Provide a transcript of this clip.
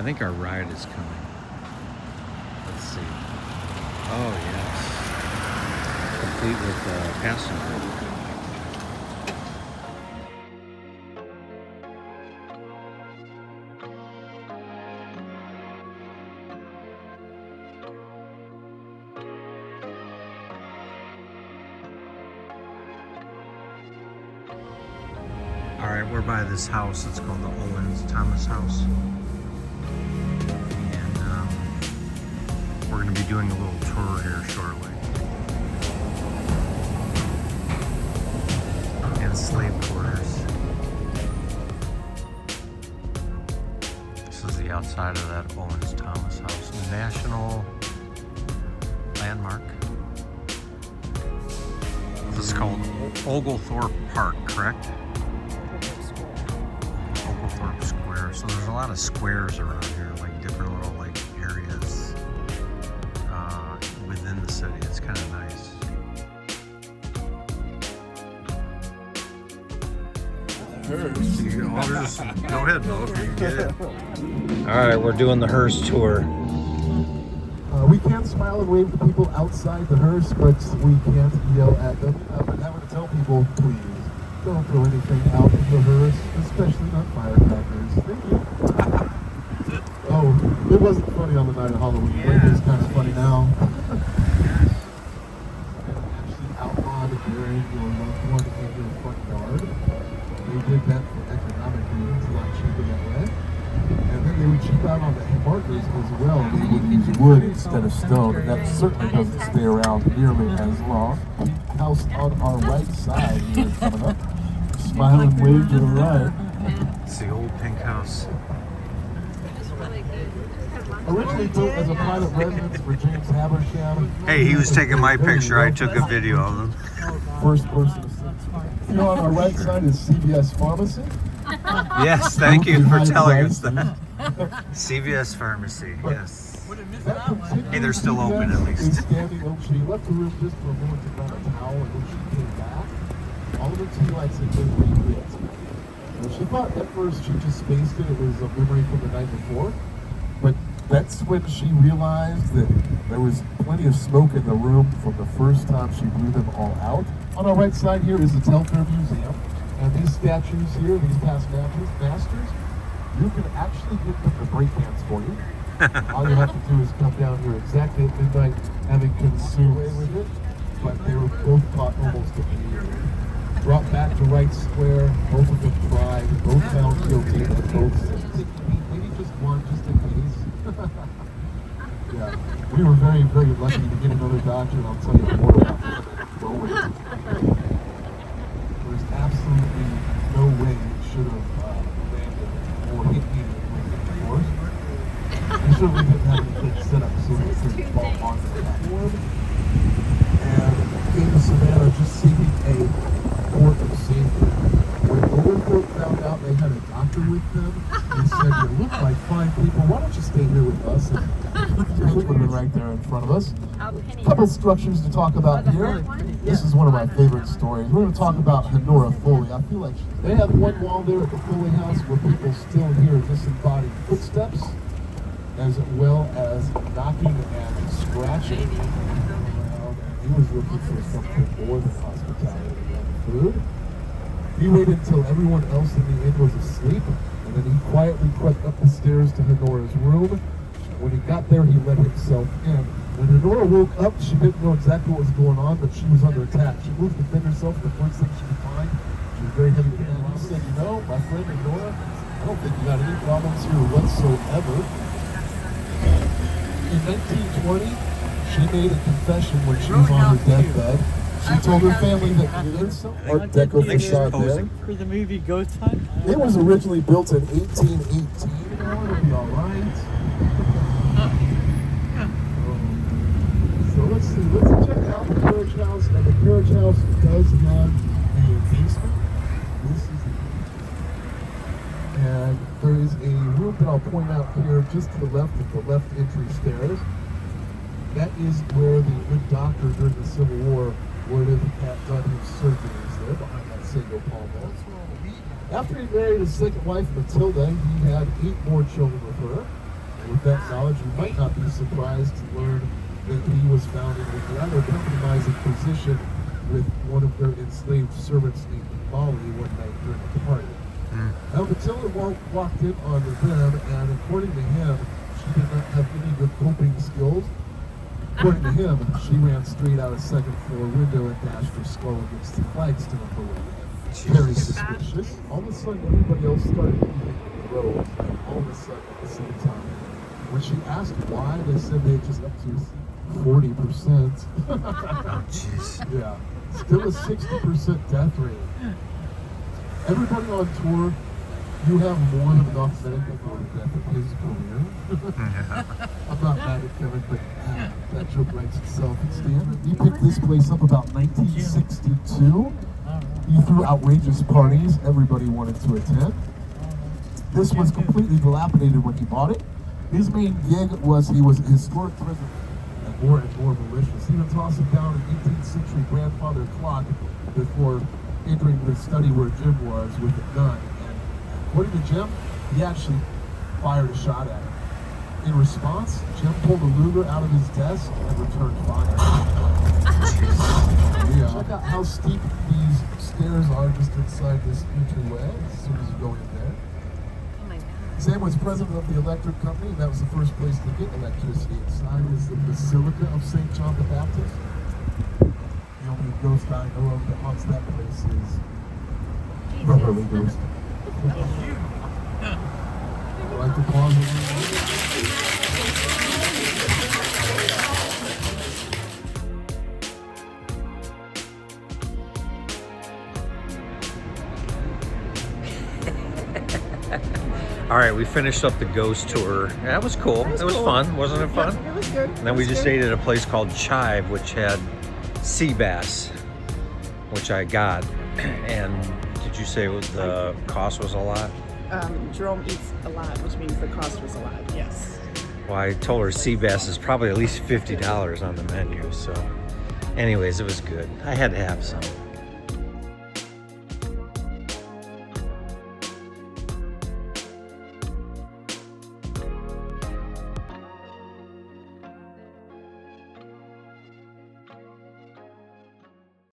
I think our ride is coming. Let's see. Oh, yes. Complete with passenger. All right, we're by this house. It's called the Owens Thomas House. And we're going to be doing a little tour here shortly. And slave quarters. This is the outside of that Owens Thomas House. National landmark. This is called Oglethorpe Park, correct? Oglethorpe Square. So there's a lot of squares around here, like different little like areas within the city. It's kind of nice. Go ahead, Bill, if you can get it. All right, we're doing the Hearse tour. We can't smile and wave to people outside the hearse, but we can't yell at them. But I'm going to tell people, please, don't throw anything out in the hearse, especially not firecrackers. Thank you. Oh, it wasn't funny on the night of Halloween, but it is kind of funny now. Actually outlawed burying your loved one in your front yard. They did that for economic reasons, a lot cheaper that way. And then they would cheap out on the markers as well. They would use wood instead of stone, and that certainly doesn't stay around nearly as long. House on our right side here coming up. Smile and wave to the right. It's the old pink house. Originally built as a private residence for James Habersham. Hey, he was taking my picture. I took a video of him. First person to see. Here on our right side is CVS Pharmacy. Yes, thank you for telling us that. CVS Pharmacy, yes. Hey, they're still open at least. Standing over, she left the room just for a moment to grab a towel, and when she came back, all of her tea lights had been relit. She thought at first she just spaced it, it was a memory from the night before, but that's when she realized that there was plenty of smoke in the room from the first time she blew them all out. On our right side here is the Telfair Museum, and these statues here, these past masters, you can actually get them to break dance for you. All you have to do is come down here exactly at midnight, having consumed with it, but they were both caught almost immediately. Brought back to Wright Square, both of them tried, both found guilty, and both said, maybe just one, just in case. Yeah, we were very, very lucky to get another doctor, and I'll tell you more about that forward. There's absolutely no way it should have landed or hit me with the force. We certainly didn't have anything set up so they could fall onto the platform. And came to Savannah just seeking a port of safety. When Oglethorpe found out they had a doctor with them, they said, you look like fine people, why don't you stay here with us? And would have been right there in front of us. A couple structures to talk about here. This is one of my favorite stories. We're going to talk about Honora Foley. I feel like they have one wall there at the Foley House where people still hear disembodied footsteps, as well as knocking and scratching. He was looking for something more than hospitality and food. He waited until everyone else in the inn was asleep, and then he quietly crept up the stairs to Honora's room. When he got there, he let himself in. When Honora woke up, she didn't know exactly what was going on, but she was under attack. She moved to defend herself, the first thing she could find. She was very heavy. And he said, you know, my friend Honora, I don't think you got any problems here whatsoever. In 1920, she made a confession when she was on her deathbed. She told her family that the insult Art Deco facade there. For the movie Ghost Hunt? It was originally built in 1818. It'll be all right. So let's see. Let's check out the carriage house. And the carriage house does have a basement. This is and there is a room that I'll point out here just to the left of the left entry stairs. That is where the good doctor during the Civil War would have done his surgeries there behind that single palm wall. After he married his second wife, Matilda, he had 8 more children with her. With that knowledge, you might not be surprised to learn that he was found in a rather compromising position with one of their enslaved servants named Molly one night during a party. Now, Matilda walked in on them, and according to him, she did not have any good coping skills. According to him, she ran straight out a second floor window and dashed her skull against the flagstone below. Very suspicious. All of a sudden, everybody else started leaving the road, all of a sudden at the same time. When she asked why, they said they just up to 40%. Oh, jeez. Yeah. Still a 60% death rate. Everybody on tour, you have more than enough medical for death in his career. I'm not mad at Kevin, but that joke writes itself. Steve, he picked this place up about 1962. He threw outrageous parties everybody wanted to attend. This was completely dilapidated when he bought it. His main gig was he was a historic prison and more malicious. He would toss it down an 18th century grandfather clock before entering the study where Jim was with a gun. And according to Jim, he actually fired a shot at him. In response, Jim pulled a Luger out of his desk and returned fire. Yeah. Check out how steep these stairs are just inside this entryway as soon as you go in there. Oh my God. Sam was president of the electric company. That was the first place to get electricity. Inside is the Basilica of St. John the Baptist. The only ghost I know of that haunts that place is the Hurley Ghost. I'd like to pause a All right, we finished up the ghost tour. That was cool. It was fun. Wasn't it fun? It was good. And then we just ate at a place called Chive, which had sea bass, which I got. And did you say the cost was a lot? Jerome eats a lot, which means the cost was a lot, yes. Well, I told her sea bass is probably at least $50 on the menu. So anyways, it was good. I had to have some.